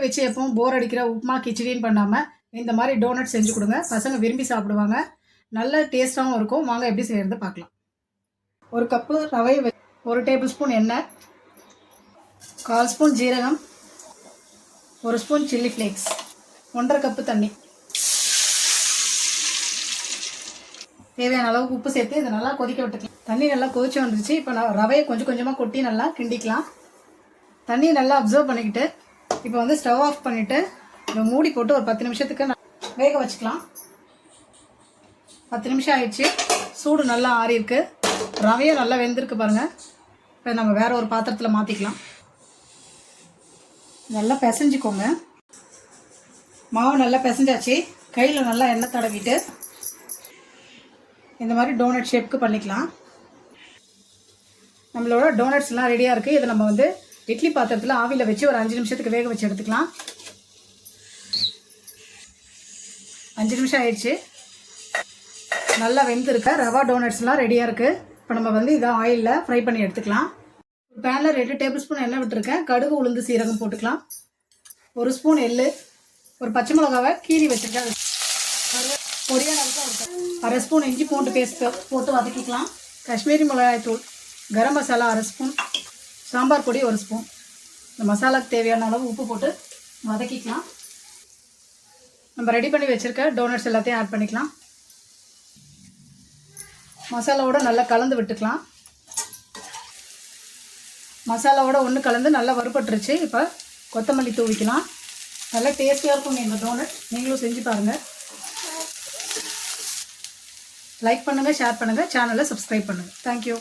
வச்சு எப்பவும் போர் அடிக்கிற உப்புமா கிச்சடின்னு பண்ணாமல் இந்த மாதிரி டோனட் செஞ்சு கொடுங்க. பசங்க விரும்பி சாப்பிடுவாங்க. நல்ல டேஸ்ட்டாகவும் இருக்கும். வாங்க எப்படி செய்கிறது பார்க்கலாம். ஒரு கப்பு ரவை, 1 டேபிள் ஸ்பூன் எண்ணெய், 1/4 ஸ்பூன் ஜீரகம், 1 ஸ்பூன் சில்லி ஃப்ளேக்ஸ், 1.5 கப்பு தண்ணி, தேவையான அளவுக்கு உப்பு சேர்த்து இதை நல்லா கொதிக்க விட்டுக்கலாம். தண்ணி நல்லா கொதிச்சு வந்துருச்சு. இப்போ நான் ரவையை கொஞ்சம் கொஞ்சமாக கொட்டி நல்லா கிண்டிக்கலாம். தண்ணியை நல்லா அப்சர்வ் பண்ணிக்கிட்டு இப்போ வந்து ஸ்டவ் ஆஃப் பண்ணிவிட்டு இதை மூடி போட்டு ஒரு 10 நிமிஷத்துக்கு வேக வச்சுக்கலாம். 10 நிமிஷம் ஆயிடுச்சு. சூடு நல்லா ஆறியிருக்கு. ரவையும் நல்லா வெந்திருக்கு பாருங்கள். இப்போ நம்ம வேற ஒரு பாத்திரத்தில் மாற்றிக்கலாம். நல்லா பிசைஞ்சிக்கோங்க. மாவு நல்லா பிசைஞ்சாச்சு. கையில் நல்லா எண்ணெய் தடவிட்டு இந்த மாதிரி டோனட் ஷேப்புக்கு பண்ணிக்கலாம். நம்மளோட டோனட்ஸ்லாம் ரெடியாக இருக்குது. இதை நம்ம வந்து இட்லி பாத்திரத்தில் ஆவியில் வச்சு ஒரு 5 நிமிஷத்துக்கு வேக வச்சு எடுத்துக்கலாம். 5 நிமிஷம் ஆயிடுச்சு. நல்லா வெந்திருக்க ரவா டோனட்ஸ்லாம் ரெடியாக இருக்குது. இப்போ நம்ம வந்து இதை ஆயிலில் ஃப்ரை பண்ணி எடுத்துக்கலாம். ஒரு பேனில் 2 டேபிள் ஸ்பூன் எண்ணெய் விட்டுருக்கேன். கடுகு, உளுந்து, சீரகம் போட்டுக்கலாம். 1 ஸ்பூன் எள்ளு, ஒரு பச்சை மிளகாவை கீறி வச்சுருக்கேன். பொரியான 1/2 ஸ்பூன் இஞ்சி பூண்டு பேஸ்ட் போட்டு வதக்கிக்கலாம். காஷ்மீரி மிளகாய் தூள், கரம் மசாலா 1/2 ஸ்பூன், சாம்பார் பொடி 1 ஸ்பூன். இந்த மசாலாவுக்கு தேவையான அளவு உப்பு போட்டு வதக்கிக்கலாம். நம்ம ரெடி பண்ணி வச்சுருக்க டோனட்ஸ் எல்லாத்தையும் ஆட் பண்ணிக்கலாம். மசாலாவோட நல்லா கலந்து விட்டுக்கலாம். மசாலாவோட ஒன்று கலந்து நல்லா வறுபட்டுருச்சு. இப்போ கொத்தமல்லி தூவிக்கலாம். நல்லா டேஸ்டியாக இருக்கும் இந்த டோனட். நீங்களும் செஞ்சு பாருங்கள். லைக் பண்ணுங்கள், ஷேர் பண்ணுங்கள், சேனலை சப்ஸ்கிரைப் பண்ணுங்கள். தேங்க்யூ.